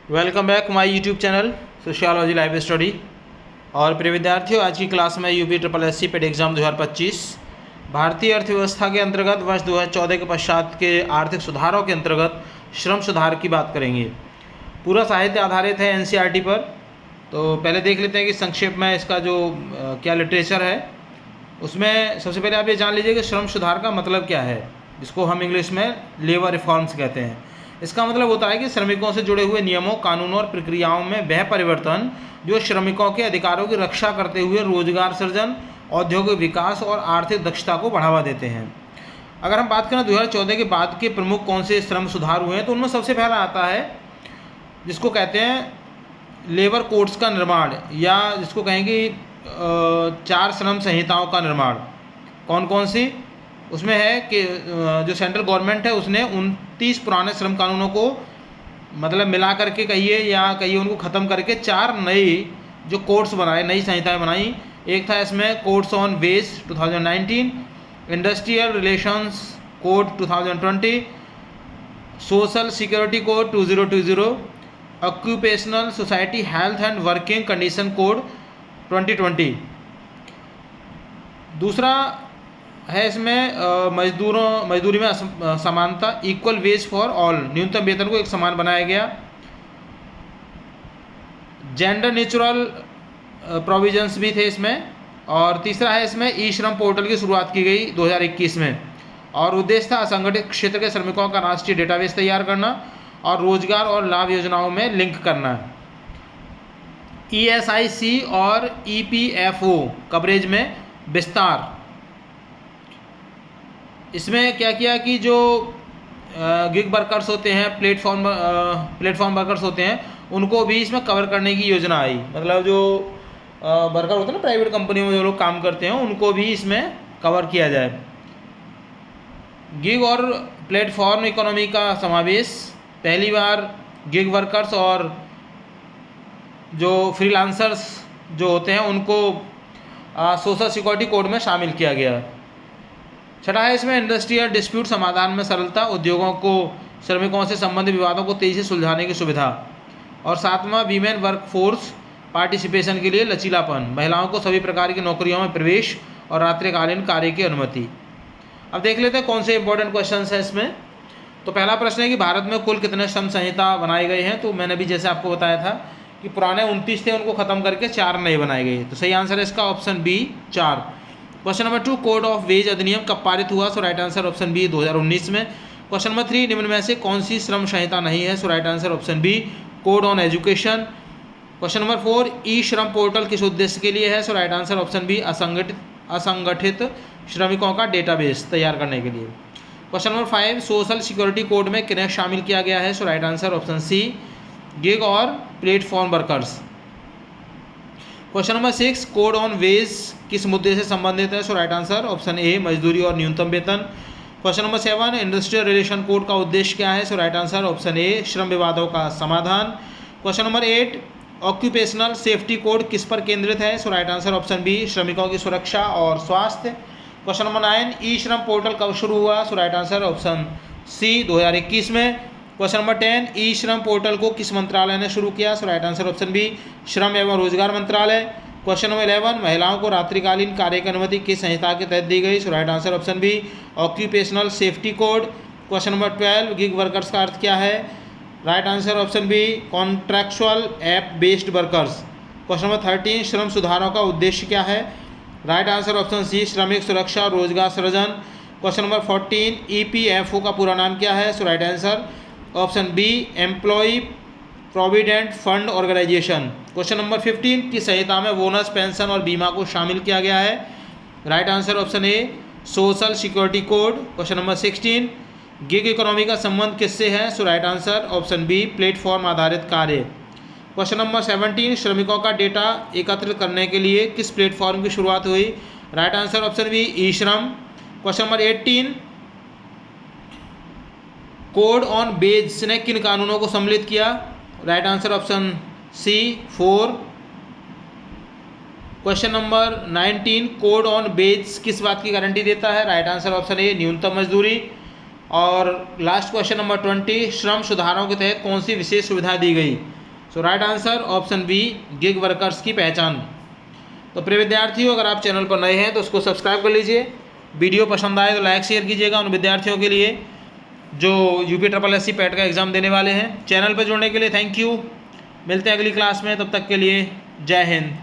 Welcome back my YouTube channel sociology live study. और प्रिय विद्यार्थियों, आज की क्लास में UP triple SC paid exam 2025 भारतीय अर्थव्यवस्था के अंतर्गत वर्ष 2014 के पश्चात के आर्थिक सुधारों के अंतर्गत श्रम सुधार की बात करेंगे। पूरा साहित्य आधारित है एनसीईआरटी पर। तो पहले देख लेते हैं कि संक्षेप में इसका जो क्या लिटरेचर है, उसमें सबसे पहले आप ये जान लीजिए कि श्रम सुधार का मतलब क्या है, जिसको हम इंग्लिश में लेबर रिफॉर्म्स कहते हैं। इसका मतलब होता है कि श्रमिकों से जुड़े हुए नियमों, कानूनों और प्रक्रियाओं में वह परिवर्तन जो श्रमिकों के अधिकारों की रक्षा करते हुए रोजगार सृजन, औद्योगिक विकास और आर्थिक दक्षता को बढ़ावा देते हैं। अगर हम बात करें 2014 के बाद के प्रमुख कौन से श्रम सुधार हुए हैं, तो उनमें सबसे पहला आता है जिसको कहते हैं लेबर कोड्स का निर्माण, या जिसको कहेंगे 4 श्रम संहिताओं का निर्माण। कौन कौन सी? उसमें है कि जो सेंट्रल गवर्नमेंट है उसने 29 पुराने श्रम कानूनों को मतलब मिला करके कहिए या कहिए उनको ख़त्म करके 4 नए जो कोड्स बनाए, नई संहिताएं बनाई। एक था इसमें codes on wage 2019, industrial relations code 2020, social security code 2020, occupational society health and working condition code 2020। दूसरा है इसमें मजदूरी में समानता, इक्वल वेज फॉर ऑल, न्यूनतम वेतन को एक समान बनाया गया। जेंडर नेचुरल प्रोविजंस भी थे इसमें। और तीसरा है इसमें ई श्रम पोर्टल की शुरुआत की गई 2021 में, और उद्देश्य था असंगठित क्षेत्र के श्रमिकों का राष्ट्रीय डेटाबेस तैयार करना और रोजगार और लाभ योजनाओं में लिंक करना। ESIC और EPFO कवरेज में विस्तार। इसमें क्या किया कि जो गिग वर्कर्स होते हैं, प्लेटफॉर्म वर्कर्स होते हैं, उनको भी इसमें कवर करने की योजना आई। मतलब जो वर्कर होते हैं ना प्राइवेट कंपनियों में जो लोग काम करते हैं, उनको भी इसमें कवर किया जाए। गिग और प्लेटफॉर्म इकोनॉमी का समावेश, पहली बार गिग वर्कर्स और जो फ्रीलांसर्स जो होते हैं उनको सोशल सिक्योरिटी कोड में शामिल किया गया। छठा है इसमें इंडस्ट्रियल डिस्प्यूट समाधान में सरलता, उद्योगों को श्रमिकों से संबंधित विवादों को तेजी से सुलझाने की सुविधा। और सातवां वीमेन वर्कफोर्स पार्टिसिपेशन के लिए लचीलापन, महिलाओं को सभी प्रकार की नौकरियों में प्रवेश और रात्रिकालीन कार्य की अनुमति। अब देख लेते हैं कौन से इंपॉर्टेंट क्वेश्चन हैं इसमें। तो पहला प्रश्न है कि भारत में कुल कितने श्रम संहिता बनाए गए हैं। तो मैंने भी जैसे आपको बताया था कि पुराने 29 थे, उनको खत्म करके 4 नए बनाए गए। तो सही आंसर है इसका option B 4। Question number 2, code of wage अधिनियम कब पारित हुआ? So right answer option B 2019 में। क्वेश्चन नंबर 3, निम्न में से कौन सी श्रम संहिता नहीं है? So right answer option B code on education. Question number 4, e श्रम पोर्टल किस उद्देश्य के लिए है? So right answer option B असंगठित श्रमिकों का डेटाबेस तैयार करने के लिए। Question number 5, social security code में किन्हें शामिल किया गया है? So right answer option C gig और platform workers. Question number 6, code on wage किस मुद्दे से संबंधित है? सो राइट आंसर ऑप्शन ए मजदूरी और न्यूनतम वेतन। Question number 7, industrial relation code का उद्देश्य क्या है? सो राइट आंसर ऑप्शन ए श्रम विवादों का समाधान। Question number 8, occupational safety code किस पर केंद्रित है? So right answer option B श्रमिकों की सुरक्षा और स्वास्थ्य। क्वेश्चन नंबर 9, ई श्रम पोर्टल कब शुरू हुआ? सो राइट आंसर ऑप्शन सी 2021 में। क्वेश्चन नंबर 10, ई श्रम पोर्टल को किस मंत्रालय ने शुरू किया? सो राइट आंसर ऑप्शन बी श्रम एवं रोजगार मंत्रालय। क्वेश्चन नंबर 11, महिलाओं को रात्रिकालीन कार्य की अनुमति किस संहिता के तहत दी गई? So right answer option B occupational safety code. Question number 12, gig workers का अर्थ क्या है? Right answer option B contractual app based workers. Question number 13, श्रम सुधारों का उद्देश्य क्या है? राइट आंसर ऑप्शन सी श्रमिक सुरक्षा और रोजगार सृजन। क्वेश्चन नंबर 14, EPFO का पूरा नाम क्या है? So right answer option B employ provident fund organisation. Question number 15, की संहिता में बोनस, पेंशन और बीमा को शामिल किया गया है? Right answer option A social security code. Question number 16, gig economy का संबंध किससे है? So right answer option B platform आधारित कार्य। क्वेश्चन नंबर 17, श्रमिकों का डेटा एकत्रित करने के लिए किस प्लेटफॉर्म की शुरुआत हुई? Right answer option B e श्रम। Question number 18, code on wage ने किन कानूनों को सम्मिलित किया? Right answer option C 4। Question number 19, code on wage किस बात की गारंटी देता है? राइट आंसर ऑप्शन ए न्यूनतम मजदूरी। और लास्ट क्वेश्चन नंबर 20, श्रम सुधारों के तहत कौन सी विशेष सुविधा दी गई? So right answer option B, gig workers की पहचान। तो प्रिय विद्यार्थियों, अगर आप चैनल पर नए हैं तो उसको सब्सक्राइब कर लीजिए। वीडियो पसंद आए तो लाइक शेयर कीजिएगा उन विद्यार्थियों के लिए जो UPSSC पैट का एग्ज़ाम देने वाले हैं। चैनल पर जुड़ने के लिए थैंक यू। मिलते हैं अगली क्लास में, तब तक के लिए जय हिंद।